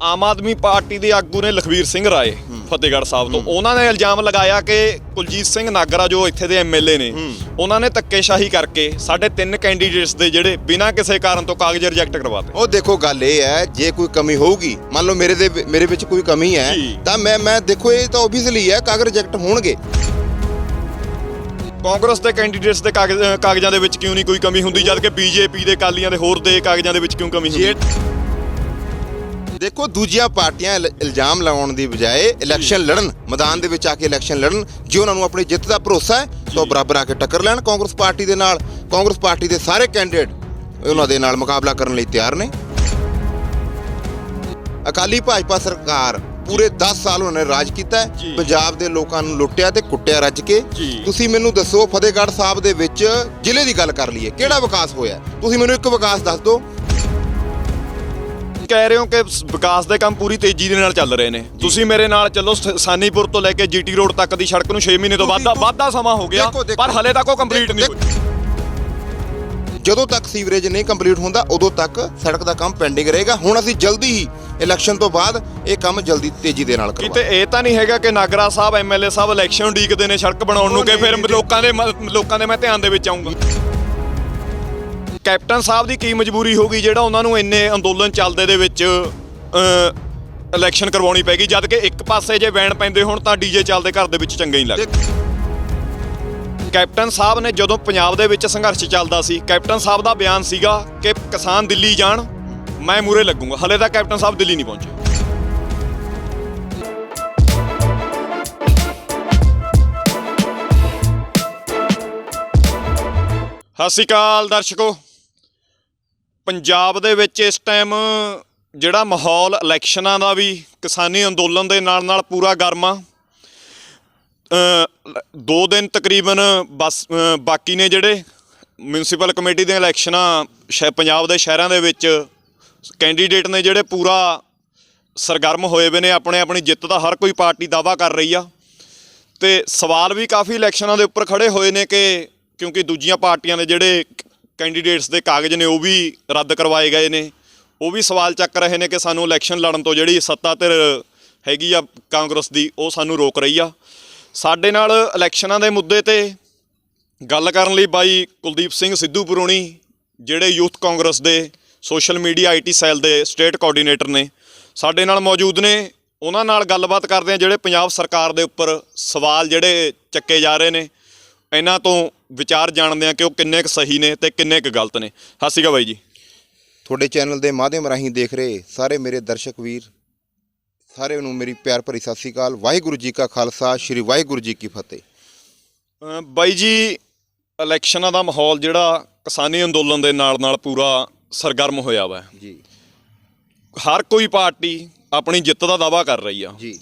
Aam Aadmi party ਦੇ ਆਗੂ ਨੇ ਲਖਵੀਰ ਸਿੰਘ ਰਾਏ ਫਤਿਹਗੜ੍ਹ ਸਾਹਿਬ ਤੋਂ ਉਹਨਾਂ ਨੇ ਇਲਜ਼ਾਮ ਲਗਾਇਆ ਕਿ ਕੁਲਜੀਤ ਸਿੰਘ ਨਾਗਰਾ ਜੋ ਇੱਥੇ ਦੇ ਐਮਐਲਏ ਨੇ ਉਹਨਾਂ ਨੇ ਧੱਕੇਸ਼ਾਹੀ ਕਰਕੇ ਸਾਡੇ 3 ਕੈਂਡੀਡੇਟਸ ਦੇ ਜਿਹੜੇ ਬਿਨਾਂ ਕਿਸੇ ਕਾਰਨ ਤੋਂ ਕਾਗਜ਼ ਰਿਜੈਕਟ ਕਰਵਾਤੇ। ਉਹ ਦੇਖੋ ਗੱਲ ਇਹ ਹੈ, ਜੇ ਕੋਈ ਕਮੀ ਹੋਊਗੀ, ਮੰਨ ਲਓ ਮੇਰੇ ਵਿੱਚ ਕੋਈ ਕਮੀ ਹੈ ਤਾਂ ਮੈਂ ਦੇਖੋ ਇਹ ਤਾਂ ਓਬਵੀਅਸਲੀ ਹੈ, ਕਾਗਜ਼ ਰਿਜੈਕਟ ਹੋਣਗੇ। ਕਾਂਗਰਸ ਦੇ ਕੈਂਡੀਡੇਟਸ ਦੇ ਕਾਗਜ਼ਾਂ ਦੇ ਵਿੱਚ ਕਿਉਂ ਨਹੀਂ ਕੋਈ ਕਮੀ ਹੁੰਦੀ, ਜਦ ਕਿ ਬੀਜੇਪੀ ਦੇ ਅਕਾਲੀਆਂ ਦੇ ਹੋਰ ਦੇ ਕਾਗਜ਼ਾਂ ਦੇ ਵਿੱਚ ਕਿਉਂ ਕਮੀ ਹੁੰਦੀ? ਦੇਖੋ ਦੂਜੀਆਂ ਪਾਰਟੀਆਂ ਇਲਜ਼ਾਮ ਲਾਉਣ ਦੀ ਬਜਾਏ ਇਲੈਕਸ਼ਨ ਲੜਨ, ਮੈਦਾਨ ਦੇ ਵਿੱਚ ਆ ਕੇ ਇਲੈਕਸ਼ਨ ਲੜਨ। ਜੇ ਉਹਨਾਂ ਨੂੰ ਆਪਣੀ ਜਿੱਤ ਦਾ ਭਰੋਸਾ ਹੈ ਤਾਂ ਬਰਾਬਰ ਆ ਕੇ ਟੱਕਰ ਲੈਣ ਕਾਂਗਰਸ ਪਾਰਟੀ ਦੇ ਨਾਲ। ਕਾਂਗਰਸ ਪਾਰਟੀ ਦੇ ਸਾਰੇ ਕੈਂਡੀਡੇਟ ਉਹਨਾਂ ਦੇ ਨਾਲ ਮੁਕਾਬਲਾ ਕਰਨ ਲਈ ਤਿਆਰ ਨੇ। ਅਕਾਲੀ ਭਾਜਪਾ ਸਰਕਾਰ ਪੂਰੇ 10 ਸਾਲ ਉਹਨਾਂ ਨੇ ਰਾਜ ਕੀਤਾ ਹੈ, ਪੰਜਾਬ ਦੇ ਲੋਕਾਂ ਨੂੰ ਲੁੱਟਿਆ ਤੇ ਕੁੱਟਿਆ ਰੱਜ ਕੇ। ਤੁਸੀਂ ਮੈਨੂੰ ਦੱਸੋ, ਫਤਿਹਗੜ੍ਹ ਸਾਹਿਬ ਦੇ ਵਿੱਚ ਜ਼ਿਲ੍ਹੇ ਦੀ ਗੱਲ ਕਰ ਲਈਏ, ਕਿਹੜਾ ਵਿਕਾਸ ਹੋਇਆ? ਤੁਸੀਂ ਮੈਨੂੰ ਇੱਕ ਵਿਕਾਸ ਦੱਸ ਦਿਓ। ਕਹਿ ਰਹੇ ਹੋ ਕਿ ਵਿਕਾਸ ਦੇ ਕੰਮ ਪੂਰੀ ਤੇਜ਼ੀ ਦੇ ਨਾਲ ਚੱਲ ਰਹੇ ਨੇ। ਤੁਸੀਂ ਮੇਰੇ ਨਾਲ ਚੱਲੋ, ਸਾਨੀਪੁਰ ਤੋਂ ਲੈ ਕੇ ਜੀਟੀ ਰੋਡ ਤੱਕ ਦੀ ਸੜਕ ਨੂੰ 6 ਮਹੀਨੇ ਤੋਂ ਵਾਧਾ ਸਮਾਂ ਹੋ ਗਿਆ, ਪਰ ਹਲੇ ਤੱਕ ਉਹ ਕੰਪਲੀਟ ਨਹੀਂ ਹੋਈ। ਜਦੋਂ ਤੱਕ ਸੀਵਰੇਜ ਨਹੀਂ ਕੰਪਲੀਟ ਹੁੰਦਾ ਉਦੋਂ ਤੱਕ ਸੜਕ ਦਾ ਕੰਮ ਪੈਂਡਿੰਗ ਰਹੇਗਾ। ਹੁਣ ਅਸੀਂ ਜਲਦੀ ਹੀ ਇਲੈਕਸ਼ਨ ਤੋਂ ਬਾਅਦ ਇਹ ਕੰਮ ਜਲਦੀ ਤੇਜ਼ੀ ਦੇ ਨਾਲ ਕਰਵਾਵਾਂਗੇ। ਕਿਤੇ ਇਹ ਤਾਂ ਨਹੀਂ ਹੈਗਾ ਕਿ ਨਾਗਰਾ ਸਾਹਿਬ ਐਮਐਲਏ ਸਾਹਿਬ ਇਲੈਕਸ਼ਨ ਉਡੀਕਦੇ ਨੇ ਸੜਕ ਬਣਾਉਣ ਨੂੰ, ਕਿ ਫਿਰ ਲੋਕਾਂ ਦੇ ਮੈਂ ਧਿਆਨ ਦੇ ਵਿੱਚ ਆਉਂਗਾ। ਕੈਪਟਨ ਸਾਹਿਬ ਦੀ ਕੀ ਮਜਬੂਰੀ ਹੋ ਗਈ ਜਿਹੜਾ ਉਹਨਾਂ ਨੂੰ ਇੰਨੇ ਅੰਦੋਲਨ ਚੱਲਦੇ ਦੇ ਵਿੱਚ ਇਲੈਕਸ਼ਨ ਕਰਵਾਉਣੀ ਪੈ ਗਈ, ਜਦ ਕਿ ਇੱਕ ਪਾਸੇ ਜੇ ਵੈਨ ਪੈਂਦੇ ਹੁਣ ਤਾਂ ਡੀਜੇ ਚੱਲਦੇ ਘਰ ਦੇ ਵਿੱਚ ਚੰਗਾ ਹੀ ਲੱਗਦਾ। ਕੈਪਟਨ ਸਾਹਿਬ ਨੇ ਜਦੋਂ ਪੰਜਾਬ ਦੇ ਵਿੱਚ ਸੰਘਰਸ਼ ਚੱਲਦਾ ਸੀ, ਕੈਪਟਨ ਸਾਹਿਬ ਦਾ ਬਿਆਨ ਸੀਗਾ ਕਿ ਕਿਸਾਨ ਦਿੱਲੀ ਜਾਣ, ਮੈਂ ਮੂਹਰੇ ਲੱਗੂੰਗਾ। ਹਲੇ ਤੱਕ ਕੈਪਟਨ ਸਾਹਿਬ ਦਿੱਲੀ ਨਹੀਂ ਪਹੁੰਚੇ। ਸਤਿ ਸ਼੍ਰੀ ਅਕਾਲ ਦਰਸ਼ਕੋ। ਪੰਜਾਬ ਦੇ ਵਿੱਚ ਇਸ ਟਾਈਮ ਜਿਹੜਾ ਮਾਹੌਲ ਇਲੈਕਸ਼ਨਾਂ ਦਾ ਵੀ ਕਿਸਾਨੀ ਅੰਦੋਲਨ ਦੇ ਨਾਲ ਪੂਰਾ ਗਰਮ ਆ। 2 ਦਿਨ ਤਕਰੀਬਨ ਬਾਕੀ ਨੇ ਜਿਹੜੇ ਮਿਊਨਿਸਪਲ ਕਮੇਟੀ ਦੀਆਂ ਇਲੈਕਸ਼ਨਾਂ ਪੰਜਾਬ ਦੇ ਸ਼ਹਿਰਾਂ ਦੇ ਵਿੱਚ ਕੈਂਡੀਡੇਟ ਨੇ ਜਿਹੜੇ ਪੂਰਾ ਸਰਗਰਮ ਹੋਏ ਵੇ ਨੇ। ਆਪਣੀ ਜਿੱਤ ਦਾ ਹਰ ਕੋਈ ਪਾਰਟੀ ਦਾਅਵਾ ਕਰ ਰਹੀ ਆ ਤੇ ਸਵਾਲ ਵੀ ਕਾਫੀ ਇਲੈਕਸ਼ਨਾਂ ਦੇ ਉੱਪਰ ਖੜੇ ਹੋਏ ਨੇ ਕਿ ਕਿਉਂਕਿ ਦੂਜੀਆਂ ਪਾਰਟੀਆਂ ਦੇ ਜਿਹੜੇ ਕੈਂਡੀਡੇਟਸ ਦੇ ਕਾਗਜ਼ ਨੇ ਉਹ ਵੀ ਰੱਦ ਕਰਵਾਏ ਗਏ ਨੇ। ਉਹ ਵੀ ਸਵਾਲ ਚੱਕ ਰਹੇ ਨੇ ਕਿ ਸਾਨੂੰ ਇਲੈਕਸ਼ਨ ਲੜਨ ਤੋਂ ਜਿਹੜੀ ਸੱਤਾ ਧਿਰ ਹੈਗੀ ਆ ਕਾਂਗਰਸ ਦੀ, ਉਹ ਸਾਨੂੰ ਰੋਕ ਰਹੀ ਆ। ਸਾਡੇ ਨਾਲ ਇਲੈਕਸ਼ਨਾਂ ਦੇ ਮੁੱਦੇ 'ਤੇ ਗੱਲ ਕਰਨ ਲਈ ਬਾਈ ਕੁਲਦੀਪ ਸਿੰਘ ਸਿੱਧੂਪੁਰੋਣੀ, ਜਿਹੜੇ ਯੂਥ ਕਾਂਗਰਸ ਦੇ ਸੋਸ਼ਲ ਮੀਡੀਆ IT ਸੈੱਲ ਦੇ ਸਟੇਟ ਕੋਆਰਡੀਨੇਟਰ ਨੇ, ਸਾਡੇ ਨਾਲ ਮੌਜੂਦ ਨੇ। ਉਹਨਾਂ ਨਾਲ ਗੱਲਬਾਤ ਕਰਦੇ ਆ, ਜਿਹੜੇ ਪੰਜਾਬ ਸਰਕਾਰ ਦੇ ਉੱਪਰ ਸਵਾਲ ਜਿਹੜੇ ਚੱਕੇ ਜਾ ਰਹੇ ਨੇ, ਇਹਨਾਂ ਤੋਂ ਵਿਚਾਰ ਜਾਣਦੇ ਆ ਕਿ ਉਹ ਕਿੰਨੇ ਕੁ ਸਹੀ ਨੇ ਤੇ ਕਿੰਨੇ ਕੁ ਗਲਤ ਨੇ। ਸਤਿ ਸ਼੍ਰੀ ਅਕਾਲ ਬਾਈ ਜੀ। ਤੁਹਾਡੇ ਚੈਨਲ ਦੇ ਮਾਧਿਅਮ ਰਾਹੀਂ ਦੇਖ ਰਹੇ ਸਾਰੇ ਮੇਰੇ ਦਰਸ਼ਕ ਵੀਰ ਸਾਰਿਆਂ ਨੂੰ ਮੇਰੀ ਪਿਆਰ ਭਰੀ ਸਤਿ ਸ਼੍ਰੀ ਅਕਾਲ। ਵਾਹਿਗੁਰੂ ਜੀ ਕਾ ਖਾਲਸਾ, ਸ਼੍ਰੀ ਵਾਹਿਗੁਰੂ ਜੀ ਕੀ ਫਤਿਹ। ਬਾਈ ਜੀ, ਇਲੈਕਸ਼ਨਾਂ ਦਾ ਮਾਹੌਲ ਜਿਹੜਾ ਕਿਸਾਨੀ ਅੰਦੋਲਨ ਦੇ ਨਾਲ ਪੂਰਾ ਸਰਗਰਮ ਹੋਇਆ ਵਾ ਜੀ। ਹਰ ਕੋਈ ਪਾਰਟੀ ਆਪਣੀ ਜਿੱਤ ਦਾ ਦਾਅਵਾ ਕਰ ਰਹੀ ਆ ਜੀ,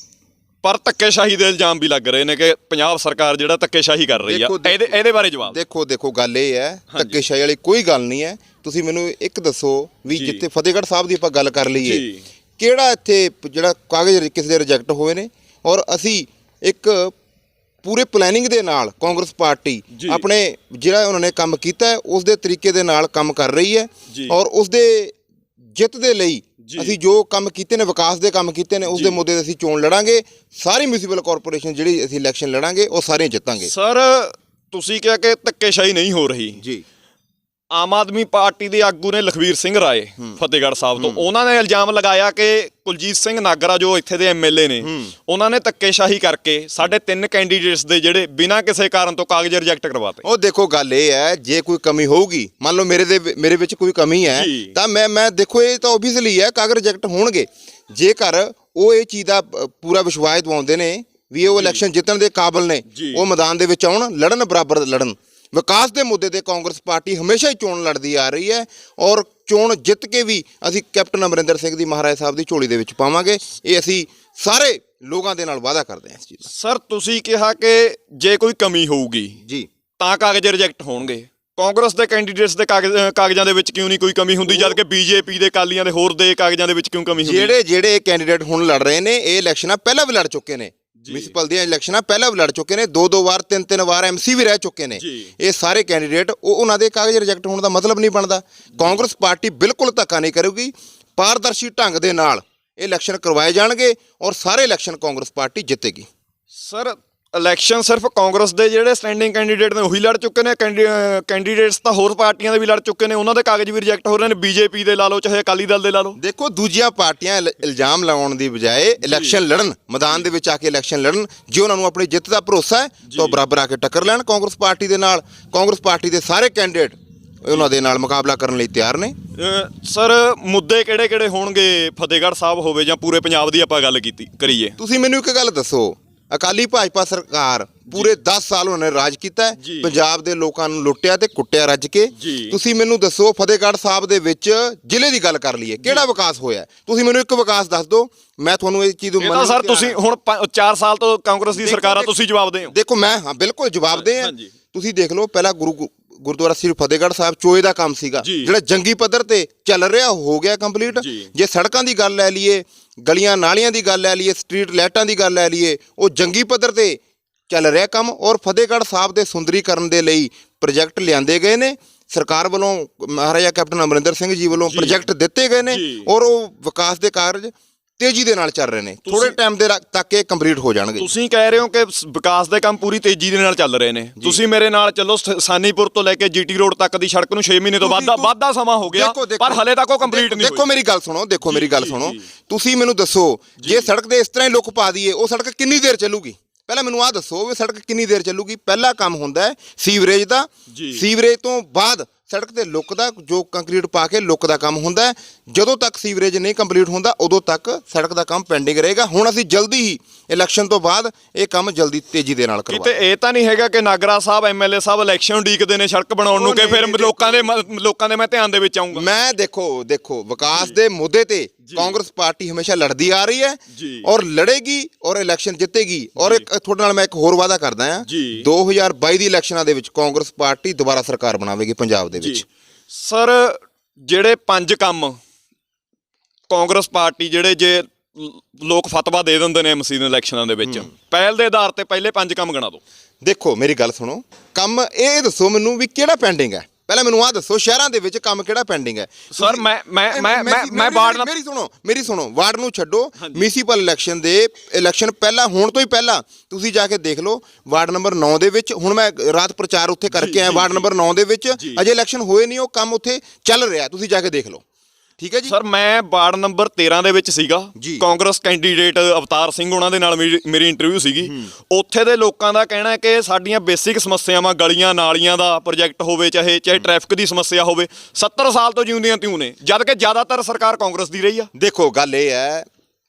ਪਰ ਧੱਕੇਸ਼ਾਹੀ ਦੇ ਇਲਜ਼ਾਮ ਵੀ ਲੱਗ ਰਹੇ ਨੇ ਕਿ ਪੰਜਾਬ ਸਰਕਾਰ ਜਿਹੜਾ ਧੱਕੇਸ਼ਾਹੀ ਕਰ ਰਹੀ ਆ। ਇਹਦੇ ਬਾਰੇ ਜਵਾਬ ਦੇਖੋ ਗੱਲ ਇਹ ਹੈ, ਧੱਕੇਸ਼ਾਹੀ ਵਾਲੀ ਕੋਈ ਗੱਲ ਨਹੀਂ ਹੈ। ਤੁਸੀਂ ਮੈਨੂੰ ਇੱਕ ਦੱਸੋ ਵੀ ਜਿੱਥੇ ਫਤਿਹਗੜ੍ਹ ਸਾਹਿਬ ਦੀ ਆਪਾਂ ਗੱਲ ਕਰ ਲਈਏ, ਕਿਹੜਾ ਇੱਥੇ ਜਿਹੜਾ ਕਾਗਜ਼ ਕਿਸੇ ਦੇ ਰਿਜੈਕਟ ਹੋਏ ਨੇ? ਔਰ ਅਸੀਂ ਇੱਕ ਪੂਰੇ ਪਲੈਨਿੰਗ ਦੇ ਨਾਲ ਕਾਂਗਰਸ ਪਾਰਟੀ ਆਪਣੇ ਜਿਹੜਾ ਉਹਨਾਂ ਨੇ ਕੰਮ ਕੀਤਾ ਹੈ ਉਸ ਦੇ ਤਰੀਕੇ ਦੇ ਨਾਲ ਕੰਮ ਕਰ ਰਹੀ ਹੈ। ਔਰ ਉਸ ਦੇ ਜਿੱਤ ਦੇ ਲਈ ਅਸੀਂ ਜੋ ਕੰਮ ਕੀਤੇ ਨੇ, ਵਿਕਾਸ ਦੇ ਕੰਮ ਕੀਤੇ ਨੇ, ਉਸ ਦੇ ਮੁੱਦੇ 'ਤੇ ਅਸੀਂ ਚੋਣ ਲੜਾਂਗੇ। ਸਾਰੀ ਮਿਊਨਿਸਪਲ ਕਾਰਪੋਰੇਸ਼ਨ ਜਿਹੜੀ ਅਸੀਂ ਇਲੈਕਸ਼ਨ ਲੜਾਂਗੇ ਉਹ ਸਾਰੇ ਜਿੱਤਾਂਗੇ। ਸਰ, ਤੁਸੀਂ ਕਿਹਾ ਕਿ ਧੱਕੇਸ਼ਾਹੀ ਨਹੀਂ ਹੋ ਰਹੀ ਜੀ। ਆਮ ਆਦਮੀ ਪਾਰਟੀ ਦੇ ਆਗੂ ਨੇ ਲਖਵੀਰ ਸਿੰਘ ਰਾਏ ਫਤਿਹਗੜ੍ਹ ਸਾਹਿਬ ਤੋਂ, ਉਹਨਾਂ ਨੇ ਇਲਜ਼ਾਮ ਲਗਾਇਆ ਕਿ ਕੁਲਜੀਤ ਸਿੰਘ ਨਾਗਰਾ ਜੋ ਇੱਥੇ ਦੇ ਐਮਐਲਏ ਨੇ, ਉਹਨਾਂ ਨੇ ਧੱਕੇਸ਼ਾਹੀ ਕਰਕੇ ਸਾਡੇ 3 ਕੈਂਡੀਡੇਟਸ ਦੇ ਜਿਹੜੇ ਬਿਨਾਂ ਕਿਸੇ ਕਾਰਨ ਤੋਂ ਕਾਗਜ਼ ਰਿਜੈਕਟ ਕਰਵਾਤੇ। ਉਹ ਦੇਖੋ ਗੱਲ ਇਹ ਹੈ, ਜੇ ਕੋਈ ਕਮੀ ਹੋਊਗੀ, ਮੰਨ ਲਓ ਮੇਰੇ ਵਿੱਚ ਕੋਈ ਕਮੀ ਹੈ ਤਾਂ ਮੈਂ ਦੇਖੋ ਇਹ ਤਾਂ ਓਬਵੀਅਸਲੀ ਹੈ, ਕਾਗਜ਼ ਰਿਜੈਕਟ ਹੋਣਗੇ। ਜੇਕਰ ਉਹ ਇਹ ਚੀਜ਼ ਦਾ ਪੂਰਾ ਵਿਸ਼ਵਾਸ ਦਿਵਾਉਂਦੇ ਨੇ ਵੀ ਉਹ ਇਲੈਕਸ਼ਨ ਜਿੱਤਣ ਦੇ ਕਾਬਿਲ ਨੇ, ਉਹ ਮੈਦਾਨ ਦੇ ਵਿੱਚ ਆਉਣ, ਲੜਨ, ਬਰਾਬਰ ਲੜਨ। ਵਿਕਾਸ ਦੇ ਮੁੱਦੇ 'ਤੇ ਕਾਂਗਰਸ ਪਾਰਟੀ ਹਮੇਸ਼ਾ ਹੀ ਚੋਣ ਲੜਦੀ ਆ ਰਹੀ ਹੈ ਔਰ ਚੋਣ ਜਿੱਤ ਕੇ ਵੀ ਅਸੀਂ ਕੈਪਟਨ ਅਮਰਿੰਦਰ ਸਿੰਘ ਦੀ ਮਹਾਰਾਜ ਸਾਹਿਬ ਦੀ ਝੋਲੀ ਦੇ ਵਿੱਚ ਪਾਵਾਂਗੇ। ਇਹ ਅਸੀਂ ਸਾਰੇ ਲੋਕਾਂ ਦੇ ਨਾਲ ਵਾਅਦਾ ਕਰਦੇ ਹਾਂ ਇਸ ਚੀਜ਼ ਦਾ। ਸਰ, ਤੁਸੀਂ ਕਿਹਾ ਕਿ ਜੇ ਕੋਈ ਕਮੀ ਹੋਊਗੀ ਜੀ ਤਾਂ ਕਾਗਜ਼ ਰਿਜੈਕਟ ਹੋਣਗੇ। ਕਾਂਗਰਸ ਦੇ ਕੈਂਡੀਡੇਟਸ ਦੇ ਕਾਗਜ਼ਾਂ ਦੇ ਵਿੱਚ ਕਿਉਂ ਨਹੀਂ ਕੋਈ ਕਮੀ ਹੁੰਦੀ, ਜਦ ਕਿ ਬੀਜੇਪੀ ਦੇ ਅਕਾਲੀਆਂ ਦੇ ਹੋਰ ਦੇ ਕਾਗਜ਼ਾਂ ਦੇ ਵਿੱਚ ਕਿਉਂ ਕਮੀ ਹੁੰਦੀ? ਜਿਹੜੇ ਕੈਂਡੀਡੇਟ ਹੁਣ ਲੜ ਰਹੇ ਨੇ, ਇਹ ਇਲੈਕਸ਼ਨਾਂ ਪਹਿਲਾਂ ਵੀ ਲੜ ਚੁੱਕੇ ਨੇ। ਮਿਊਨਿਸਪਲ ਦੀਆਂ ਇਲੈਕਸ਼ਨਾਂ ਪਹਿਲਾਂ ਵੀ ਲੜ ਚੁੱਕੇ ਨੇ, 2 ਵਾਰ 3 ਵਾਰ MC ਵੀ ਰਹਿ ਚੁੱਕੇ ਨੇ। ਇਹ ਸਾਰੇ ਕੈਂਡੀਡੇਟ ਉਹਨਾਂ ਦੇ ਕਾਗਜ਼ ਰਿਜੈਕਟ ਹੋਣ ਦਾ ਮਤਲਬ ਨਹੀਂ ਬਣਦਾ। ਕਾਂਗਰਸ ਪਾਰਟੀ ਬਿਲਕੁਲ ਧੱਕਾ ਨਹੀਂ ਕਰੂਗੀ। ਪਾਰਦਰਸ਼ੀ ਢੰਗ ਦੇ ਨਾਲ ਇਹ ਇਲੈਕਸ਼ਨ ਕਰਵਾਏ ਜਾਣਗੇ ਔਰ ਸਾਰੇ ਇਲੈਕਸ਼ਨ ਕਾਂਗਰਸ ਪਾਰਟੀ ਜਿੱਤੇਗੀ। ਸਰ ਇਲੈਕਸ਼ਨ ਸਿਰਫ ਕਾਂਗਰਸ ਦੇ ਜਿਹੜੇ ਸਟੈਂਡਿੰਗ ਕੈਂਡੀਡੇਟ ਨੇ ਉਹੀ ਲੜ ਚੁੱਕੇ ਨੇ, ਕੈਂਡੀਡੇਟਸ ਤਾਂ ਹੋਰ ਪਾਰਟੀਆਂ ਦੇ ਵੀ ਲੜ ਚੁੱਕੇ ਨੇ, ਉਹਨਾਂ ਦੇ ਕਾਗਜ਼ ਵੀ ਰਿਜੈਕਟ ਹੋ ਰਹੇ ਨੇ, ਬੀਜੇਪੀ ਦੇ ਲਾ ਲਓ ਚਾਹੇ ਅਕਾਲੀ ਦਲ ਦੇ ਲਾ ਲਓ। ਦੇਖੋ ਦੂਜੀਆਂ ਪਾਰਟੀਆਂ ਇਲਜ਼ਾਮ ਲਾਉਣ ਦੀ ਬਜਾਏ ਇਲੈਕਸ਼ਨ ਲੜਨ, ਮੈਦਾਨ ਦੇ ਵਿੱਚ ਆ ਕੇ ਇਲੈਕਸ਼ਨ ਲੜਨ। ਜੇ ਉਹਨਾਂ ਨੂੰ ਆਪਣੀ ਜਿੱਤ ਦਾ ਭਰੋਸਾ ਹੈ ਤਾਂ ਬਰਾਬਰ ਆ ਕੇ ਟੱਕਰ ਲੈਣ ਕਾਂਗਰਸ ਪਾਰਟੀ ਦੇ ਨਾਲ। ਕਾਂਗਰਸ ਪਾਰਟੀ ਦੇ ਸਾਰੇ ਕੈਂਡੀਡੇਟ ਉਹਨਾਂ ਦੇ ਨਾਲ ਮੁਕਾਬਲਾ ਕਰਨ ਲਈ ਤਿਆਰ ਨੇ। ਸਰ ਮੁੱਦੇ ਕਿਹੜੇ ਕਿਹੜੇ ਹੋਣਗੇ ਫਤਿਹਗੜ੍ਹ ਸਾਹਿਬ ਹੋਵੇ ਜਾਂ ਪੂਰੇ ਪੰਜਾਬ ਦੀ ਆਪਾਂ ਗੱਲ ਕਰੀਏ? ਤੁਸੀਂ ਮੈਨੂੰ ਇੱਕ ਗੱਲ ਦੱਸੋ, ਅਕਾਲੀ ਭਾਜਪਾ ਸਰਕਾਰ ਪੂਰੇ 10 ਸਾਲ ਉਹਨਾਂ ਨੇ ਰਾਜ ਕੀਤਾ ਹੈ, ਪੰਜਾਬ ਦੇ ਲੋਕਾਂ ਨੂੰ ਲੁੱਟਿਆ ਤੇ ਕੁੱਟਿਆ ਰੱਜ ਕੇ। ਤੁਸੀਂ ਮੈਨੂੰ ਦੱਸੋ ਫਤਿਹਗੜ੍ਹ ਸਾਹਿਬ ਦੇ ਵਿੱਚ ਜ਼ਿਲ੍ਹੇ ਦੀ ਗੱਲ ਕਰ ਲਈਏ, ਕਿਹੜਾ ਵਿਕਾਸ ਹੋਇਆ? ਤੁਸੀਂ ਮੈਨੂੰ ਇੱਕ ਵਿਕਾਸ ਦੱਸ ਦਿਓ, ਮੈਂ ਤੁਹਾਨੂੰ ਇਹ ਚੀਜ਼ ਇਹ ਤਾਂ ਸਰ ਤੁਸੀਂ ਹੁਣ 4 ਸਾਲ ਤੋਂ ਕਾਂਗਰਸ ਦੀ ਸਰਕਾਰ ਆ, ਤੁਸੀਂ ਜਵਾਬ ਦਿਓ। ਦੇਖੋ ਮੈਂ ਹਾਂ ਬਿਲਕੁਲ ਜਵਾਬ ਦੇ ਆ। ਤੁਸੀਂ ਦੇਖ ਲਓ ਪਹਿਲਾਂ ਗੁਰਦੁਆਰਾ ਸ੍ਰੀ ਫਤਿਹਗੜ੍ਹ ਸਾਹਿਬ ਚੋਏ ਦਾ ਕੰਮ ਸੀਗਾ ਜਿਹੜਾ ਜੰਗੀ ਪੱਧਰ ਤੇ ਚੱਲ ਰਿਹਾ, ਹੋ ਗਿਆ ਕੰਪਲੀਟ। ਜੇ ਸੜਕਾਂ ਦੀ ਗੱਲ ਲੈ ਲਈਏ, ਗਲੀਆਂ ਨਾਲੀਆਂ ਦੀ ਗੱਲ ਲੈ ਲਈਏ, ਸਟਰੀਟ ਲਾਈਟਾਂ ਦੀ ਗੱਲ ਲੈ ਲਈਏ, ਉਹ ਜੰਗੀ ਪੱਧਰ ਤੇ ਚੱਲ ਰਿਹਾ ਕੰਮ। ਔਰ ਫਤਿਹਗੜ੍ਹ ਸਾਹਿਬ ਦੇ ਸੁੰਦਰੀਕਰਨ ਦੇ ਲਈ ਪ੍ਰੋਜੈਕਟ ਲਿਆਂਦੇ ਗਏ ਨੇ ਸਰਕਾਰ ਵੱਲੋਂ, ਮਹਾਰਾਜਾ ਕੈਪਟਨ ਅਮਰਿੰਦਰ ਸਿੰਘ ਜੀ ਵੱਲੋਂ ਪ੍ਰੋਜੈਕਟ ਦਿੱਤੇ ਗਏ ਨੇ ਔਰ ਉਹ ਵਿਕਾਸ ਦੇ ਕਾਰਜ ਤੇਜ਼ੀ ਦੇ ਨਾਲ ਚੱਲ ਰਹੇ ਨੇ। ਥੋੜੇ ਟਾਈਮ ਦੇ ਤੱਕ ਇਹ ਕੰਪਲੀਟ ਹੋ ਜਾਣਗੇ। ਤੁਸੀਂ ਕਹਿ ਰਹੇ ਹੋ ਕਿ ਵਿਕਾਸ ਦੇ ਕੰਮ ਪੂਰੀ ਤੇਜ਼ੀ ਦੇ ਨਾਲ ਚੱਲ ਰਹੇ ਨੇ। ਤੁਸੀਂ ਮੇਰੇ ਨਾਲ ਚੱਲੋ, ਸਾਨੀਪੁਰ ਤੋਂ ਲੈ ਕੇ ਜੀਟੀ ਰੋਡ ਤੱਕ ਦੀ ਸੜਕ ਨੂੰ 6 ਮਹੀਨੇ ਤੋਂ ਵੱਧ ਦਾ ਸਮਾਂ ਹੋ ਗਿਆ, ਪਰ ਹਲੇ ਤੱਕ ਉਹ ਕੰਪਲੀਟ ਨਹੀਂ ਹੋਈ। ਦੇਖੋ ਮੇਰੀ ਗੱਲ ਸੁਣੋ, ਤੁਸੀਂ ਮੈਨੂੰ ਦੱਸੋ ਜੇ ਸੜਕ ਦੇ ਇਸ ਤਰ੍ਹਾਂ ਹੀ ਲੁੱਕ ਪਾ ਦਈਏ, ਉਹ ਸੜਕ ਕਿੰਨੀ ਦੇਰ ਚੱਲੂਗੀ? ਪਹਿਲਾਂ ਮੈਨੂੰ ਆਹ ਦੱਸੋ ਵੀ ਸੜਕ ਕਿੰਨੀ ਦੇਰ ਚੱਲੂਗੀ? ਪਹਿਲਾ ਕੰਮ ਹੁੰਦਾ ਹੈ ਸੀਵਰੇਜ ਦਾ, ਸੀਵਰੇਜ ਤੋਂ ਬਾਅਦ ਸੜਕ ਤੇ ਲੁੱਕ ਦਾ, ਜੋ ਕੰਕਰੀਟ ਪਾ ਕੇ ਲੁੱਕ ਦਾ ਕੰਮ ਹੁੰਦਾ ਹੈ। ਜਦੋਂ ਤੱਕ ਸੀਵਰੇਜ ਨਹੀਂ ਕੰਪਲੀਟ ਹੁੰਦਾ ਉਦੋਂ ਤੱਕ ਸੜਕ ਦਾ ਕੰਮ ਪੈਂਡਿੰਗ ਰਹੇਗਾ। ਹੁਣ ਅਸੀਂ ਜਲਦੀ ਹੀ ਇਲੈਕਸ਼ਨ ਤੋਂ ਬਾਅਦ ਇਹ ਕੰਮ ਜਲਦੀ ਤੇਜ਼ੀ ਦੇ ਨਾਲ ਕਰਵਾਵਾਂਗੇ। ਕਿਤੇ ਇਹ ਤਾਂ ਨਹੀਂ ਹੈਗਾ ਕਿ ਨਾਗਰਾ ਸਾਹਿਬ ਐਮਐਲਏ ਸਾਹਿਬ ਇਲੈਕਸ਼ਨ ਉਡੀਕਦੇ ਨੇ ਸੜਕ ਬਣਾਉਣ ਨੂੰ ਕਿ ਫਿਰ ਲੋਕਾਂ ਦੇ ਮੈਂ ਧਿਆਨ ਦੇ ਵਿੱਚ ਆਉਂਗਾ? ਮੈਂ ਦੇਖੋ ਵਿਕਾਸ ਦੇ ਮੁੱਦੇ ਤੇ ਕਾਂਗਰਸ ਪਾਰਟੀ ਹਮੇਸ਼ਾ ਲੜਦੀ ਆ ਰਹੀ ਹੈ ਔਰ ਲੜੇਗੀ ਔਰ ਇਲੈਕਸ਼ਨ ਜਿੱਤੇਗੀ। ਔਰ ਇੱਕ ਤੁਹਾਡੇ ਨਾਲ ਮੈਂ ਇੱਕ ਹੋਰ ਵਾਅਦਾ ਕਰਦਾ ਹਾਂ, 2022 ਦੀ ਇਲੈਕਸ਼ਨਾਂ ਦੇ ਵਿੱਚ ਕਾਂਗਰਸ ਪਾਰਟੀ ਦੁਬਾਰਾ ਸਰਕਾਰ ਬਣਾਵੇਗੀ ਪੰਜਾਬ ਦੇ ਵਿੱਚ। ਸਰ ਜਿਹੜੇ 5 ਕੰਮ ਕਾਂਗਰਸ ਪਾਰਟੀ ਜੇ ਲੋਕ ਫਤਵਾ ਦੇ ਦਿੰਦੇ ਨੇ ਐਮਸੀ ਦੇ ਇਲੈਕਸ਼ਨਾਂ ਦੇ ਵਿੱਚ, ਪਹਿਲ ਦੇ ਆਧਾਰ ਤੇ ਪਹਿਲੇ 5 ਕੰਮ ਗਿਣਾ ਦਿਓ। ਦੇਖੋ ਮੇਰੀ ਗੱਲ ਸੁਣੋ, ਕੰਮ ਇਹ ਦੱਸੋ ਮੈਨੂੰ ਵੀ ਕਿਹੜਾ ਪੈਂਡਿੰਗ ਹੈ? ਪਹਿਲਾਂ ਮੈਨੂੰ ਆਹ ਦੱਸੋ ਸ਼ਹਿਰਾਂ ਦੇ ਵਿੱਚ ਕੰਮ ਕਿਹੜਾ ਪੈਂਡਿੰਗ ਹੈ? ਸਰ ਮੈਂ ਵਾਰਡ ਮੇਰੀ ਸੁਣੋ ਵਾਰਡ ਨੂੰ ਛੱਡੋ, ਮਿਊਨਿਸਪਲ ਇਲੈਕਸ਼ਨ ਪਹਿਲਾਂ ਹੋਣ ਤੋਂ ਹੀ ਪਹਿਲਾਂ ਤੁਸੀਂ ਜਾ ਕੇ ਦੇਖ ਲਓ ਵਾਰਡ ਨੰਬਰ 9 ਦੇ ਵਿੱਚ। ਹੁਣ ਮੈਂ ਰਾਤ ਪ੍ਰਚਾਰ ਉੱਥੇ ਕਰਕੇ ਆਇਆ, ਵਾਰਡ ਨੰਬਰ 9 ਦੇ ਵਿੱਚ ਅਜੇ ਇਲੈਕਸ਼ਨ ਹੋਏ ਨਹੀਂ, ਉਹ ਕੰਮ ਉੱਥੇ ਚੱਲ ਰਿਹਾ, ਤੁਸੀਂ ਜਾ ਕੇ ਦੇਖ ਲਓ। ਠੀਕ ਹੈ ਜੀ। ਸਰ ਮੈਂ ਵਾਰਡ ਨੰਬਰ 13 ਦੇ ਵਿੱਚ ਸੀਗਾ, ਕਾਂਗਰਸ ਕੈਂਡੀਡੇਟ ਅਵਤਾਰ ਸਿੰਘ ਉਹਨਾਂ ਦੇ ਨਾਲ ਮੇਰੀ ਇੰਟਰਵਿਊ ਸੀਗੀ। ਉੱਥੇ ਦੇ ਲੋਕਾਂ ਦਾ ਕਹਿਣਾ ਹੈ ਕਿ ਸਾਡੀਆਂ ਬੇਸਿਕ ਸਮੱਸਿਆਵਾਂ, ਗਲੀਆਂ ਨਾਲੀਆਂ ਦਾ ਪ੍ਰੋਜੈਕਟ ਹੋਵੇ, ਚਾਹੇ ਟ੍ਰੈਫਿਕ ਦੀ ਸਮੱਸਿਆ ਹੋਵੇ, 70 ਸਾਲ ਤੋਂ ਜਿਉਂਦੀਆਂ ਤਿਉਂ ਨੇ, ਜਦ ਕਿ ਜ਼ਿਆਦਾਤਰ ਸਰਕਾਰ ਕਾਂਗਰਸ ਦੀ ਰਹੀ ਆ। ਦੇਖੋ ਗੱਲ ਇਹ ਹੈ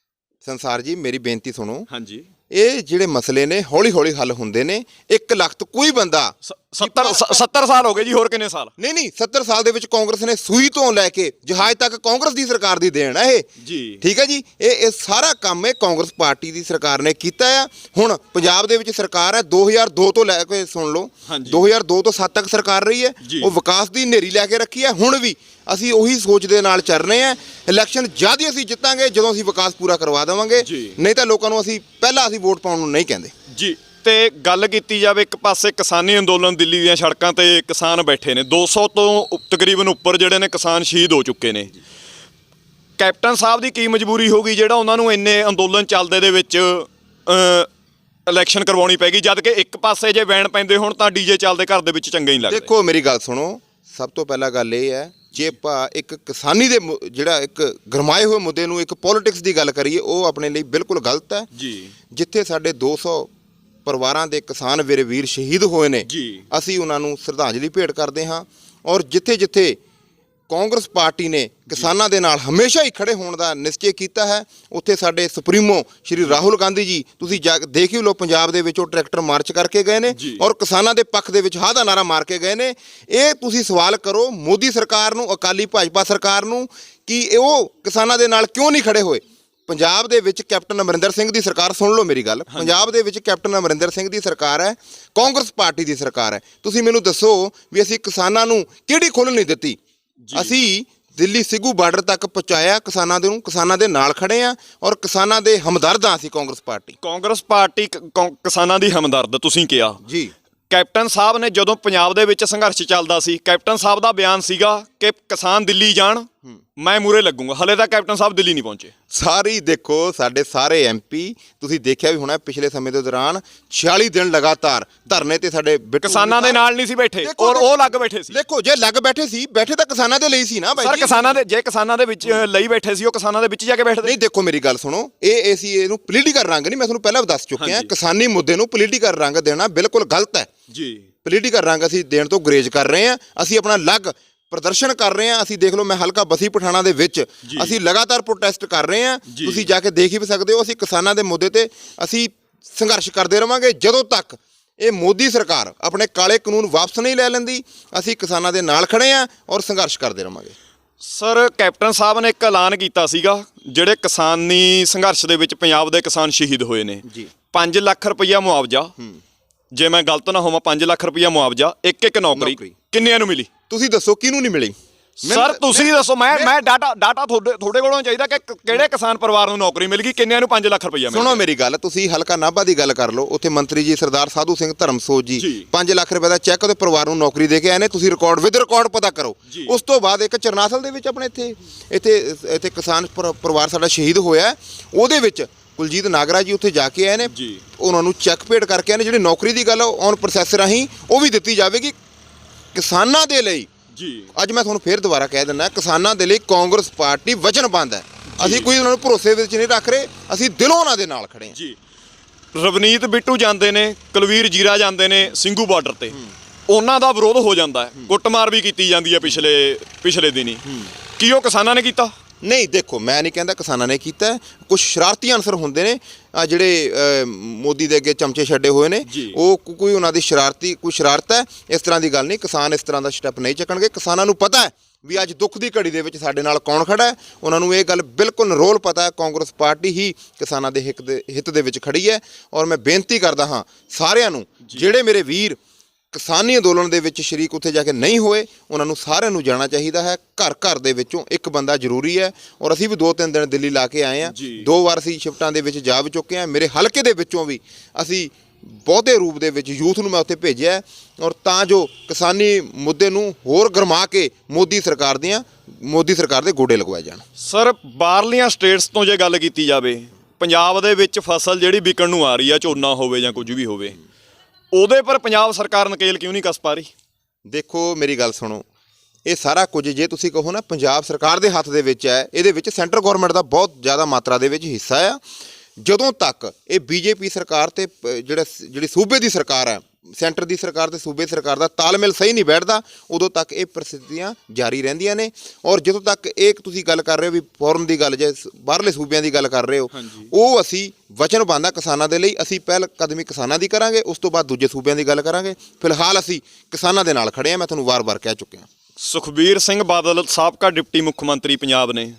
ਸੰਸਾਰ ਜੀ, ਮੇਰੀ ਬੇਨਤੀ ਸੁਣੋ। ਹਾਂਜੀ, ਇਹ ਜਿਹੜੇ ਮਸਲੇ ਨੇ ਹੌਲੀ ਹੌਲੀ ਹੱਲ ਹੁੰਦੇ ਨੇ। 1 ਲੱਖ ਤੋਂ ਕੋਈ ਬੰਦਾ 70 ਸਾਲ ਹੋ ਗਏ ਜੀ, ਹੋਰ ਕਿੰਨੇ ਸਾਲ? ਨਹੀਂ 70 ਸਾਲ ਦੇ ਵਿੱਚ ਕਾਂਗਰਸ ਨੇ ਸੂਈ ਤੋਂ ਲੈ ਕੇ ਜਹਾਜ਼ ਤੱਕ ਕਾਂਗਰਸ ਦੀ ਸਰਕਾਰ ਦੀ ਦੇਣ ਹੈ ਇਹ ਜੀ। ਠੀਕ ਹੈ ਜੀ। ਇਹ ਸਾਰਾ ਕੰਮ ਇਹ ਕਾਂਗਰਸ ਪਾਰਟੀ ਦੀ ਸਰਕਾਰ ਨੇ ਕੀਤਾ ਆ। ਹੁਣ ਪੰਜਾਬ ਦੇ ਵਿੱਚ ਸਰਕਾਰ ਹੈ 2002 ਤੋਂ ਲੈ ਕੇ, ਸੁਣ ਲਓ 2002 ਤੋਂ 7 ਤੱਕ ਸਰਕਾਰ ਰਹੀ ਹੈ। ਉਹ ਵਿਕਾਸ ਦੀ ਹਨੇਰੀ ਲੈ ਕੇ ਰੱਖੀ ਹੈ। ਹੁਣ ਵੀ ਅਸੀਂ ਉਹੀ ਸੋਚ ਦੇ ਨਾਲ ਚੱਲ ਰਹੇ ਹਾਂ। ਇਲੈਕਸ਼ਨ ਜਦ ਹੀ ਅਸੀਂ ਜਿੱਤਾਂਗੇ ਜਦੋਂ ਅਸੀਂ ਵਿਕਾਸ ਪੂਰਾ ਕਰਵਾ ਦੇਵਾਂਗੇ, ਨਹੀਂ ਤਾਂ ਲੋਕਾਂ ਨੂੰ ਅਸੀਂ ਵੋਟ ਪਾਉਣ ਨੂੰ ਨਹੀਂ ਕਹਿੰਦੇ ਜੀ। ਤੇ ਗੱਲ ਕੀਤੀ ਜਾਵੇ, ਇੱਕ ਪਾਸੇ ਕਿਸਾਨੀ ਅੰਦੋਲਨ, ਦਿੱਲੀ ਦੀਆਂ ਸੜਕਾਂ ਤੇ ਕਿਸਾਨ ਬੈਠੇ ਨੇ, 200 ਤੋਂ ਤਕਰੀਬਨ ਉੱਪਰ ਜਿਹੜੇ ਨੇ ਕਿਸਾਨ ਸ਼ਹੀਦ ਹੋ ਚੁੱਕੇ ਨੇ। ਕੈਪਟਨ ਸਾਹਿਬ ਦੀ ਕੀ ਮਜਬੂਰੀ ਹੋ ਗਈ ਜਿਹੜਾ ਉਹਨਾਂ ਨੂੰ ਇੰਨੇ ਅੰਦੋਲਨ ਚੱਲਦੇ ਦੇ ਵਿੱਚ ਇਲੈਕਸ਼ਨ ਕਰਵਾਉਣੀ ਪੈਗੀ, ਜਦ ਕਿ ਇੱਕ ਪਾਸੇ ਜੇ ਵੈਨ ਪੈਂਦੇ ਹੁਣ ਤਾਂ ਡੀਜੇ ਚੱਲਦੇ ਘਰ ਦੇ ਵਿੱਚ ਚੰਗੇ ਹੀ ਲੱਗਦੇ। ਦੇਖੋ ਮੇਰੀ ਗੱਲ ਸੁਣੋ, ਸਭ ਤੋਂ ਪਹਿਲਾਂ ਗੱਲ ਇਹ ਹੈ, ਜੇ ਆਪਾਂ ਇੱਕ ਕਿਸਾਨੀ ਦੇ ਜਿਹੜਾ ਇੱਕ ਗਰਮਾਏ ਹੋਏ ਮੁੱਦੇ ਨੂੰ ਇੱਕ ਪੋਲਿਟਿਕਸ ਦੀ ਗੱਲ ਕਰੀਏ, ਉਹ ਆਪਣੇ ਲਈ ਬਿਲਕੁਲ ਗਲਤ ਹੈ ਜੀ। ਜਿੱਥੇ ਸਾਡੇ 200 ਪਰਿਵਾਰਾਂ ਦੇ ਕਿਸਾਨ ਵੀਰ ਸ਼ਹੀਦ ਹੋਏ ਨੇ, ਅਸੀਂ ਉਹਨਾਂ ਨੂੰ ਸ਼ਰਧਾਂਜਲੀ ਭੇਟ ਕਰਦੇ ਹਾਂ। ਔਰ ਜਿੱਥੇ ਕਾਂਗਰਸ ਪਾਰਟੀ ਨੇ ਕਿਸਾਨਾਂ ਦੇ ਨਾਲ ਹਮੇਸ਼ਾ ਹੀ ਖੜੇ ਹੋਣ ਦਾ ਨਿਸ਼ਚੈ ਕੀਤਾ ਹੈ, ਉੱਥੇ ਸਾਡੇ ਸੁਪਰੀਮੋ ਸ਼੍ਰੀ ਰਾਹੁਲ ਗਾਂਧੀ ਜੀ, ਤੁਸੀਂ ਦੇਖ ਹੀ ਲਓ ਪੰਜਾਬ ਦੇ ਵਿੱਚ ਉਹ ਟਰੈਕਟਰ ਮਾਰਚ ਕਰਕੇ ਗਏ ਨੇ ਔਰ ਕਿਸਾਨਾਂ ਦੇ ਪੱਖ ਦੇ ਵਿੱਚ ਹਾਂ ਦਾ ਨਾਰਾ ਮਾਰ ਕੇ ਗਏ ਨੇ। ਇਹ ਤੁਸੀਂ ਸਵਾਲ ਕਰੋ ਮੋਦੀ ਸਰਕਾਰ ਨੂੰ, ਅਕਾਲੀ ਭਾਜਪਾ ਸਰਕਾਰ ਨੂੰ, ਕਿ ਉਹ ਕਿਸਾਨਾਂ ਦੇ ਨਾਲ ਕਿਉਂ ਨਹੀਂ ਖੜੇ ਹੋਏ। ਪੰਜਾਬ ਦੇ ਵਿੱਚ ਕੈਪਟਨ ਅਮਰਿੰਦਰ ਸਿੰਘ ਦੀ ਸਰਕਾਰ, ਸੁਣ ਲਓ ਮੇਰੀ ਗੱਲ, ਪੰਜਾਬ ਦੇ ਵਿੱਚ ਕੈਪਟਨ ਅਮਰਿੰਦਰ ਸਿੰਘ ਦੀ ਸਰਕਾਰ ਹੈ, ਕਾਂਗਰਸ ਪਾਰਟੀ ਦੀ ਸਰਕਾਰ ਹੈ। ਤੁਸੀਂ ਮੈਨੂੰ ਦੱਸੋ ਵੀ ਅਸੀਂ ਕਿਸਾਨਾਂ ਨੂੰ ਕਿਹੜੀ ਖੁੱਲ੍ਹ ਨਹੀਂ ਦਿੱਤੀ? ਅਸੀਂ ਦਿੱਲੀ ਸਿੱਗੂ ਬਾਰਡਰ ਤੱਕ ਪਹੁੰਚਾਇਆ ਕਿਸਾਨਾਂ ਦੇ ਨੂੰ, ਕਿਸਾਨਾਂ ਦੇ ਨਾਲ ਖੜੇ ਆ ਔਰ ਕਿਸਾਨਾਂ ਦੇ ਹਮਦਰਦ ਆ ਅਸੀਂ। ਕਾਂਗਰਸ ਪਾਰਟੀ ਕਿਸਾਨਾਂ ਦੀ ਹਮਦਰਦ ਤੁਸੀਂ ਕਿਹਾ ਜੀ। ਕੈਪਟਨ ਸਾਹਿਬ ਨੇ ਜਦੋਂ ਪੰਜਾਬ ਦੇ ਵਿੱਚ ਸੰਘਰਸ਼ ਚੱਲਦਾ ਸੀ, ਕੈਪਟਨ ਸਾਹਿਬ ਦਾ ਬਿਆਨ ਸੀਗਾ ਕਿ ਕਿਸਾਨ ਦਿੱਲੀ ਜਾਣ, ਮੈਂ ਮੂਰੇ ਲੱਗੂੰਗਾ। ਹਲੇ ਤੱਕ ਕੈਪਟਨ ਸਾਹਿਬ ਦਿੱਲੀ ਨਹੀਂ ਪਹੁੰਚੇ। ਸਾਰੀ ਦੇਖੋ ਸਾਡੇ ਸਾਰੇ ਐਮਪੀ ਤੁਸੀਂ ਦੇਖਿਆ ਵੀ ਹੋਣਾ ਪਿਛਲੇ ਸਮੇਂ ਦੇ ਦੌਰਾਨ 46 ਦਿਨ ਲਗਾਤਾਰ ਧਰਨੇ ਤੇ ਸਾਡੇ ਕਿਸਾਨਾਂ ਦੇ ਨਾਲ ਨਹੀਂ ਸੀ ਬੈਠੇ, ਔਰ ਉਹ ਲੱਗ ਬੈਠੇ ਸੀ। ਦੇਖੋ ਜੇ ਲੱਗ ਬੈਠੇ ਸੀ, ਬੈਠੇ ਤਾਂ ਕਿਸਾਨਾਂ ਦੇ ਲਈ ਸੀ ਨਾ ਬਾਈ ਸਰ ਜੀ। ਕਿਸਾਨਾਂ ਦੇ ਵਿੱਚ ਲਈ ਬੈਠੇ ਸੀ, ਉਹ ਕਿਸਾਨਾਂ ਦੇ ਵਿੱਚ ਜਾ ਕੇ ਬੈਠਦੇ। ਨਹੀਂ ਦੇਖੋ ਮੇਰੀ ਗੱਲ ਸੁਣੋ, ਇਹ ਅਸੀਂ ਇਹਨੂੰ ਪੋਲੀਟੀਕਲ ਰੰਗ ਨਹੀਂ, ਮੈਂ ਤੁਹਾਨੂੰ ਪਹਿਲਾਂ ਦੱਸ ਚੁੱਕਿਆ, ਕਿਸਾਨੀ ਮੁੱਦੇ ਨੂੰ ਪੋਲੀਟੀਕਲ ਰੰਗ ਦੇਣਾ ਬਿਲਕੁਲ ਗਲਤ ਹੈ ਜੀ। ਪੋਲੀਟੀਕਲ ਰੰਗ ਅਸੀਂ ਦੇਣ ਤੋਂ ਗੁਰੇਜ਼ ਕਰ ਰਹੇ ਹਾਂ। ਅਸੀਂ ਆਪਣਾ ਅਲੱਗ ਪ੍ਰਦਰਸ਼ਨ ਕਰ ਰਹੇ ਹਾਂ। ਅਸੀਂ ਦੇਖ ਲਓ, ਮੈਂ ਹਲਕਾ ਬਸੀ ਪਠਾਣਾ ਦੇ ਵਿੱਚ ਅਸੀਂ ਲਗਾਤਾਰ ਪ੍ਰੋਟੈਸਟ ਕਰ ਰਹੇ ਹਾਂ। ਤੁਸੀਂ ਜਾ ਕੇ ਦੇਖ ਹੀ ਸਕਦੇ ਹੋ। ਅਸੀਂ ਕਿਸਾਨਾਂ ਦੇ ਮੁੱਦੇ ਤੇ ਅਸੀਂ ਸੰਘਰਸ਼ ਕਰਦੇ ਰਵਾਂਗੇ ਜਦੋਂ ਤੱਕ ਇਹ ਮੋਦੀ ਸਰਕਾਰ ਆਪਣੇ ਕਾਲੇ ਕਾਨੂੰਨ ਵਾਪਸ ਨਹੀਂ ਲੈ ਲੈਂਦੀ। ਅਸੀਂ ਕਿਸਾਨਾਂ ਦੇ ਨਾਲ ਖੜੇ ਹਾਂ ਔਰ ਸੰਘਰਸ਼ ਕਰਦੇ ਰਵਾਂਗੇ। ਸਰ ਕੈਪਟਨ ਸਾਹਿਬ ਨੇ ਇੱਕ ਐਲਾਨ ਕੀਤਾ ਸੀਗਾ, ਜਿਹੜੇ ਕਿਸਾਨੀ ਸੰਘਰਸ਼ ਦੇ ਵਿੱਚ ਪੰਜਾਬ ਦੇ ਕਿਸਾਨ ਸ਼ਹੀਦ ਹੋਏ ਨੇ, 5 ਲੱਖ ਰੁਪਈਆ ਮੁਆਵਜ਼ਾ, ਜੇ ਮੈਂ ਗਲਤ ਨਾ ਹੋਵਾਂ 5 ਲੱਖ ਰੁਪਈਆ ਮੁਆਵਜ਼ਾ, ਇੱਕ ਨੌਕਰੀ ਕਿੰਨਿਆਂ ਨੂੰ ਮਿਲੀ? ਤੁਸੀਂ ਦੱਸੋ ਕਿਹਨੂੰ ਨਹੀਂ ਮਿਲੀ? ਸਰ ਤੁਸੀਂ ਦੱਸੋ। ਮੈਂ ਡਾਟਾ ਤੁਹਾਡੇ ਕੋਲੋਂ ਚਾਹੀਦਾ ਕਿ ਕਿਹੜੇ ਕਿਸਾਨ ਪਰਿਵਾਰ ਨੂੰ ਨੌਕਰੀ ਮਿਲ ਗਈ, ਕਿੰਨਿਆਂ ਨੂੰ 5 ਲੱਖ ਰੁਪਈਆ ਮਿਲ ਗਿਆ। ਸੁਣੋ ਮੇਰੀ ਗੱਲ, ਤੁਸੀਂ ਹਲਕਾ ਨਾਭਾ ਦੀ ਗੱਲ ਕਰ ਲਓ। ਉੱਥੇ ਮੰਤਰੀ ਜੀ ਸਰਦਾਰ ਸਾਧੂ ਸਿੰਘ ਧਰਮਸੋਤ ਜੀ 5 ਲੱਖ ਰੁਪਏ ਦਾ ਚੈੱਕ ਉਹਦੇ ਪਰਿਵਾਰ ਨੂੰ ਨੌਕਰੀ ਦੇ ਕੇ ਆਏ ਨੇ। ਤੁਸੀਂ ਰਿਕਾਰਡ ਵਿਦ ਰਿਕਾਰਡ ਪਤਾ ਕਰੋ। ਉਸ ਤੋਂ ਬਾਅਦ ਇੱਕ ਚਰਨਾਸਲ ਦੇ ਵਿੱਚ ਆਪਣੇ ਇੱਥੇ ਕਿਸਾਨ ਪਰਿਵਾਰ ਸਾਡਾ ਸ਼ਹੀਦ ਹੋਇਆ, ਉਹਦੇ ਵਿੱਚ ਕੁਲਜੀਤ ਨਾਗਰਾ ਜੀ ਉੱਥੇ ਜਾ ਕੇ ਆਏ ਨੇ। ਉਹਨਾਂ ਨੂੰ ਚੈੱਕ ਪੇਡ ਕਰਕੇ ਆਏ ਨੇ। ਜਿਹੜੀ ਨੌਕਰੀ ਦੀ ਗੱਲ ਔਨ ਪ੍ਰੋਸੈਸ ਰਾਹੀਂ ਉਹ ਵੀ ਦਿੱਤੀ ਜਾਵੇਗੀ ਕਿਸਾਨਾਂ ਦੇ ਲਈ। ਅੱਜ ਮੈਂ ਤੁਹਾਨੂੰ ਫੇਰ ਦੁਬਾਰਾ ਕਹਿ ਦਿੰਦਾ, ਕਿਸਾਨਾਂ ਦੇ ਲਈ ਕਾਂਗਰਸ ਪਾਰਟੀ ਵਚਨਬੱਧ ਹੈ। ਅਸੀਂ ਕੋਈ ਉਹਨਾਂ ਨੂੰ ਭਰੋਸੇ ਵਿੱਚ ਨਹੀਂ ਰੱਖ ਰਹੇ, ਅਸੀਂ ਦਿਲੋਂ ਉਹਨਾਂ ਦੇ ਨਾਲ ਖੜੇ ਹਾਂ। ਰਵਨੀਤ ਬਿੱਟੂ ਜਾਂਦੇ ਨੇ, ਕੁਲਵੀਰ ਜੀਰਾ ਜਾਂਦੇ ਨੇ ਸਿੰਘੂ ਬਾਰਡਰ ਤੇ, ਉਹਨਾਂ ਦਾ ਵਿਰੋਧ ਹੋ ਜਾਂਦਾ ਹੈ, ਕੁੱਟਮਾਰ ਵੀ ਕੀਤੀ ਜਾਂਦੀ ਹੈ ਪਿਛਲੇ ਦਿਨੀ। ਕੀ ਉਹ ਕਿਸਾਨਾਂ ਨੇ ਕੀਤਾ? ਨਹੀਂ ਦੇਖੋ, ਮੈਂ ਨਹੀਂ ਕਹਿੰਦਾ ਕਿਸਾਨਾਂ ਨੇ ਕੀਤਾ। ਕੁਝ ਸ਼ਰਾਰਤੀ ਅਨਸਰ ਹੁੰਦੇ ਨੇ ਜਿਹੜੇ ਮੋਦੀ ਦੇ ਅੱਗੇ ਚਮਚੇ ਛੱਡੇ ਹੋਏ ਨੇ, ਉਹ ਕੋਈ ਉਹਨਾਂ ਦੀ ਕੋਈ ਸ਼ਰਾਰਤ ਹੈ। ਇਸ ਤਰ੍ਹਾਂ ਦੀ ਗੱਲ ਨਹੀਂ, ਕਿਸਾਨ ਇਸ ਤਰ੍ਹਾਂ ਦਾ ਸਟੈਪ ਨਹੀਂ ਚੱਕਣਗੇ। ਕਿਸਾਨਾਂ ਨੂੰ ਪਤਾ ਹੈ ਵੀ ਅੱਜ ਦੁੱਖ ਦੀ ਘੜੀ ਦੇ ਵਿੱਚ ਸਾਡੇ ਨਾਲ ਕੌਣ ਖੜਾ ਹੈ। ਉਹਨਾਂ ਨੂੰ ਇਹ ਗੱਲ ਬਿਲਕੁਲ ਨਿਰੋਲ ਪਤਾ ਹੈ, ਕਾਂਗਰਸ ਪਾਰਟੀ ਹੀ ਕਿਸਾਨਾਂ ਦੇ ਹਿੱਤ ਦੇ ਵਿੱਚ ਖੜੀ ਹੈ। ਔਰ ਮੈਂ ਬੇਨਤੀ ਕਰਦਾ ਹਾਂ ਸਾਰਿਆਂ ਨੂੰ, ਜਿਹੜੇ ਮੇਰੇ ਵੀਰ ਕਿਸਾਨੀ ਅੰਦੋਲਨ ਦੇ ਵਿੱਚ ਸ਼ਰੀਕ ਉੱਥੇ ਜਾ ਕੇ ਨਹੀਂ ਹੋਏ, ਉਹਨਾਂ ਨੂੰ ਸਾਰਿਆਂ ਨੂੰ ਜਾਣਾ ਚਾਹੀਦਾ ਹੈ। ਘਰ ਘਰ ਦੇ ਵਿੱਚੋਂ ਇੱਕ ਬੰਦਾ ਜ਼ਰੂਰੀ ਹੈ। ਔਰ ਅਸੀਂ ਵੀ 2-3 ਦਿਨ ਦਿੱਲੀ ਲਾ ਕੇ ਆਏ ਹਾਂ। 2 ਵਾਰ ਅਸੀਂ ਸ਼ਿਫਟਾਂ ਦੇ ਵਿੱਚ ਜਾ ਵੀ ਚੁੱਕੇ ਹਾਂ। ਮੇਰੇ ਹਲਕੇ ਦੇ ਵਿੱਚੋਂ ਵੀ ਅਸੀਂ ਬਹੁਤੇ ਰੂਪ ਦੇ ਵਿੱਚ ਯੂਥ ਨੂੰ ਮੈਂ ਉੱਥੇ ਭੇਜਿਆ, ਔਰ ਤਾਂ ਜੋ ਕਿਸਾਨੀ ਮੁੱਦੇ ਨੂੰ ਹੋਰ ਗਰਮਾ ਕੇ ਮੋਦੀ ਸਰਕਾਰ ਦੇ ਗੋਡੇ ਲਗਵਾਏ ਜਾਣ। ਸਰ ਬਾਹਰਲੀਆਂ ਸਟੇਟਸ ਤੋਂ ਜੇ ਗੱਲ ਕੀਤੀ ਜਾਵੇ, ਪੰਜਾਬ ਦੇ ਵਿੱਚ ਫਸਲ ਜਿਹੜੀ ਵਿਕਣ ਨੂੰ ਆ ਰਹੀ ਆ, ਝੋਨਾ ਹੋਵੇ ਜਾਂ ਕੁਝ ਵੀ ਹੋਵੇ, ਉਹਦੇ ਪਰ ਪੰਜਾਬ ਸਰਕਾਰ ਨਕੇਲ ਕਿਉਂ ਨਹੀਂ ਕੱਸ ਪਾ ਰਹੀ? ਦੇਖੋ ਮੇਰੀ ਗੱਲ ਸੁਣੋ, ਇਹ ਸਾਰਾ ਕੁਝ ਜੇ ਤੁਸੀਂ ਕਹੋ ਨਾ ਪੰਜਾਬ ਸਰਕਾਰ ਦੇ ਹੱਥ ਦੇ ਵਿੱਚ ਹੈ, ਇਹਦੇ ਵਿੱਚ ਸੈਂਟਰ ਗਵਰਨਮੈਂਟ ਦਾ ਬਹੁਤ ਜ਼ਿਆਦਾ ਮਾਤਰਾ ਦੇ ਵਿੱਚ ਹਿੱਸਾ ਆ। ਜਦੋਂ ਤੱਕ ਇਹ ਬੀਜੇਪੀ ਸਰਕਾਰ ਤੇ ਜਿਹੜੀ ਸੂਬੇ ਦੀ ਸਰਕਾਰ ਹੈ, ਸੈਂਟਰ ਦੀ ਸਰਕਾਰ ਤੇ ਸੂਬੇ ਸਰਕਾਰ ਦਾ ਤਾਲਮੇਲ ਸਹੀ ਨਹੀਂ ਬੈਠਦਾ, ਉਦੋਂ ਤੱਕ ਇਹ ਪ੍ਰਸਥਿਤੀਆਂ ਜਾਰੀ ਰਹਿੰਦੀਆਂ ਨੇ। ਔਰ ਜਦੋਂ ਤੱਕ ਇਹ ਤੁਸੀਂ ਗੱਲ ਕਰ ਰਹੇ ਹੋ ਵੀ ਫੋਰਨ ਦੀ ਗੱਲ, ਜੇ ਬਾਹਰਲੇ ਸੂਬਿਆਂ ਦੀ ਗੱਲ ਕਰ ਰਹੇ ਹੋ, ਉਹ ਅਸੀਂ ਵਚਨਬੱਧ ਹਾਂ ਕਿਸਾਨਾਂ ਦੇ ਲਈ। ਅਸੀਂ ਪਹਿਲ ਕਦਮੀ ਕਿਸਾਨਾਂ ਦੀ ਕਰਾਂਗੇ, ਉਸ ਤੋਂ ਬਾਅਦ ਦੂਜੇ ਸੂਬਿਆਂ ਦੀ ਗੱਲ ਕਰਾਂਗੇ। ਫਿਲਹਾਲ ਅਸੀਂ ਕਿਸਾਨਾਂ ਦੇ ਨਾਲ ਖੜੇ ਹਾਂ। ਮੈਂ ਤੁਹਾਨੂੰ ਵਾਰ-ਵਾਰ ਕਹਿ ਚੁੱਕਿਆ। ਸੁਖਬੀਰ ਸਿੰਘ ਬਾਦਲ ਸਾਬਕਾ ਡਿਪਟੀ ਮੁੱਖ ਮੰਤਰੀ ਪੰਜਾਬ ਨੇ,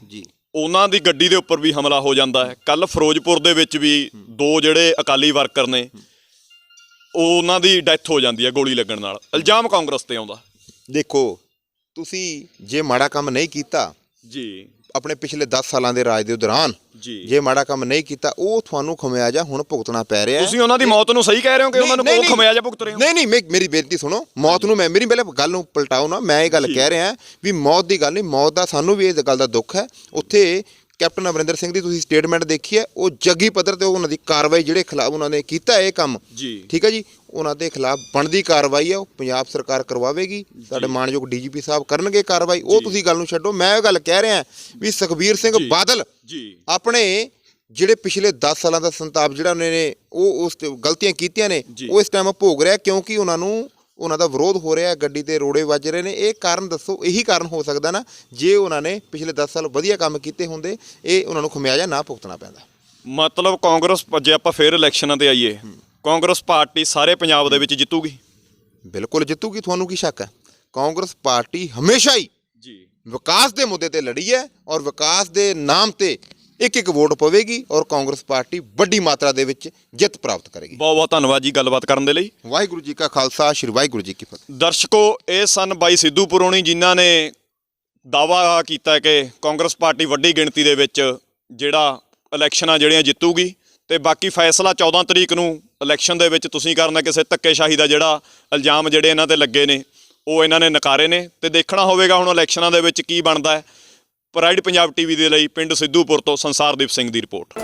ਉਹਨਾਂ ਦੀ ਗੱਡੀ ਦੇ ਉੱਪਰ ਵੀ ਹਮਲਾ ਹੋ ਜਾਂਦਾ ਹੈ। ਕੱਲ ਫਿਰੋਜ਼ਪੁਰ ਦੇ ਵਿੱਚ ਵੀ 2 ਜਿਹੜੇ ਅਕਾਲੀ ਵਰਕਰ ਨੇ, ਉਹਨਾਂ ਦੀ ਡੈਥ ਹੋ ਜਾਂਦੀ ਹੈ ਗੋਲੀ ਲੱਗਣ ਨਾਲ। ਇਲਜ਼ਾਮ ਕਾਂਗਰਸ ਤੇ ਆਉਂਦਾ। ਦੇਖੋ ਤੁਸੀਂ ਜੇ ਮਾੜਾ ਕੰਮ ਨਹੀਂ ਕੀਤਾ ਆਪਣੇ ਪਿਛਲੇ 10 ਸਾਲਾਂ ਦੇ ਰਾਜ ਦੇ ਦੌਰਾਨ, ਜੇ ਮਾੜਾ ਕੰਮ ਨਹੀਂ ਕੀਤਾ, ਉਹ ਤੁਹਾਨੂੰ ਖਮਿਆਜਾ ਹੁਣ ਭੁਗਤਣਾ ਪੈ ਰਿਹਾ ਹੈ। ਤੁਸੀਂ ਉਹਨਾਂ ਦੀ ਮੌਤ ਨੂੰ ਸਹੀ ਕਹਿ ਰਹੇ ਹੋ ਕਿ ਉਹਨਾਂ ਨੂੰ ਕੋਈ ਖਮਿਆਜਾ ਭੁਗਤ ਰਹੇ ਹੋ? ਨਹੀਂ ਮੇਰੀ ਬੇਨਤੀ ਸੁਣੋ। ਮੌਤ ਨੂੰ ਮੇਰੀ ਪਹਿਲੇ ਗੱਲ ਨੂੰ ਪਲਟਾਓ ਨਾ। ਮੈਂ ਇਹ ਗੱਲ ਕਹਿ ਰਿਹਾ ਵੀ ਮੌਤ ਦੀ ਗੱਲ ਨਹੀਂ, ਮੌਤ ਦਾ ਸਾਨੂੰ ਵੀ ਇਸ ਗੱਲ ਦਾ ਦੁੱਖ ਹੈ। ਉੱਥੇ ਕੈਪਟਨ ਅਮਰਿੰਦਰ ਸਿੰਘ ਦੀ ਤੁਸੀਂ ਸਟੇਟਮੈਂਟ ਦੇਖੀ ਹੈ, ਉਹ ਜੱਗੀ ਪੱਧਰ ਤੇ ਉਹਨਾਂ ਦੀ ਕਾਰਵਾਈ ਜਿਹੜੇ ਖਿਲਾਫ ਉਹਨਾਂ ਨੇ ਕੀਤਾ ਇਹ ਕੰਮ, ਠੀਕ ਹੈ ਜੀ, ਉਹਨਾਂ ਦੇ ਖਿਲਾਫ ਬਣਦੀ ਕਾਰਵਾਈ ਹੈ ਉਹ ਪੰਜਾਬ ਸਰਕਾਰ ਕਰਵਾਵੇਗੀ। ਸਾਡੇ ਮਾਨਯੋਗ ਡੀਜੀਪੀ ਸਾਹਿਬ ਕਰਨਗੇ ਕਾਰਵਾਈ। ਉਹ ਤੁਸੀਂ ਗੱਲ ਨੂੰ ਛੱਡੋ। ਮੈਂ ਇਹ ਗੱਲ ਕਹਿ ਰਿਹਾ ਵੀ ਸੁਖਬੀਰ ਸਿੰਘ ਬਾਦਲ ਆਪਣੇ ਜਿਹੜੇ ਪਿਛਲੇ 10 ਸਾਲਾਂ ਦਾ ਸੰਤਾਪ ਜਿਹੜਾ ਉਹਨਾਂ ਨੇ ਉਹ ਉਸ ਗਲਤੀਆਂ ਕੀਤੀਆਂ ਨੇ, ਉਹ ਇਸ ਟਾਈਮ ਭੋਗ ਰਿਹਾ, ਕਿਉਂਕਿ ਉਹਨਾਂ ਦਾ ਵਿਰੋਧ ਹੋ ਰਿਹਾ, ਗੱਡੀ ਤੇ ਰੋੜੇ ਵੱਜ ਰਹੇ ਨੇ। ਇਹ ਕਾਰਨ ਦੱਸੋ, ਇਹੀ ਕਾਰਨ ਹੋ ਸਕਦਾ ਨਾ, ਜੇ ਉਹਨਾਂ ਨੇ ਪਿਛਲੇ 10 ਸਾਲ ਵਧੀਆ ਕੰਮ ਕੀਤੇ ਹੁੰਦੇ, ਇਹ ਉਹਨਾਂ ਨੂੰ ਖਮਿਆਜਾ ਨਾ ਭੁਗਤਣਾ ਪੈਂਦਾ। ਮਤਲਬ ਕਾਂਗਰਸ, ਜੇ ਆਪਾਂ ਫੇਰ ਇਲੈਕਸ਼ਨਾਂ ਤੇ ਆਈਏ, ਕਾਂਗਰਸ ਪਾਰਟੀ ਸਾਰੇ ਪੰਜਾਬ ਦੇ ਵਿੱਚ ਜਿੱਤੂਗੀ? ਬਿਲਕੁਲ ਜਿੱਤੂਗੀ। ਤੁਹਾਨੂੰ ਕੀ ਸ਼ੱਕ ਹੈ? ਕਾਂਗਰਸ ਪਾਰਟੀ ਹਮੇਸ਼ਾ ਹੀ ਵਿਕਾਸ ਦੇ ਮੁੱਦੇ ਤੇ ਲੜੀ ਹੈ, ਔਰ ਵਿਕਾਸ ਦੇ ਨਾਮ ਤੇ ਇੱਕ ਵੋਟ ਪਵੇਗੀ, ਔਰ ਕਾਂਗਰਸ ਪਾਰਟੀ ਵੱਡੀ ਮਾਤਰਾ ਦੇ ਵਿੱਚ ਜਿੱਤ ਪ੍ਰਾਪਤ ਕਰੇਗੀ। ਬਹੁਤ ਬਹੁਤ ਧੰਨਵਾਦ ਜੀ ਗੱਲਬਾਤ ਕਰਨ ਦੇ ਲਈ। ਵਾਹਿਗੁਰੂ ਜੀ ਕਾ ਖਾਲਸਾ, ਸ਼੍ਰੀ ਵਾਹਿਗੁਰੂ ਜੀ ਕੀ ਫਤਿਹ। ਦਰਸ਼ਕੋ, ਇਹ ਸਨ ਬਾਈ ਸਿੱਧੂਪੁਰ ਹੋਣੀ, ਜਿਨ੍ਹਾਂ ਨੇ ਦਾਅਵਾ ਕੀਤਾ ਕਿ ਕਾਂਗਰਸ ਪਾਰਟੀ ਵੱਡੀ ਗਿਣਤੀ ਦੇ ਵਿੱਚ ਜਿਹੜਾ ਇਲੈਕਸ਼ਨਾਂ ਜਿਹੜੀਆਂ ਜਿੱਤੂਗੀ, ਤੇ ਬਾਕੀ ਫੈਸਲਾ 14 ਤਰੀਕ ਨੂੰ ਇਲੈਕਸ਼ਨ ਦੇ ਵਿੱਚ ਤੁਸੀਂ ਕਰਨਾ। ਕਿਸੇ ਧੱਕੇਸ਼ਾਹੀ ਦਾ ਜਿਹੜਾ ਇਲਜ਼ਾਮ ਜਿਹੜੇ ਇਹਨਾਂ ਤੇ ਲੱਗੇ ਨੇ, ਉਹ ਇਹਨਾਂ ਨੇ ਨਕਾਰੇ ਨੇ, ਤੇ ਦੇਖਣਾ ਹੋਵੇਗਾ ਹੁਣ ਇਲੈਕਸ਼ਨਾਂ ਦੇ ਵਿੱਚ ਕੀ ਬਣਦਾ ਹੈ। ਪ੍ਰਾਈਡ ਪੰਜਾਬ ਟੀਵੀ ਦੇ ਲਈ ਪਿੰਡ ਸਿੱਧੂਪੁਰ ਤੋਂ ਸੰਸਾਰਦੀਪ ਸਿੰਘ ਦੀ ਰਿਪੋਰਟ।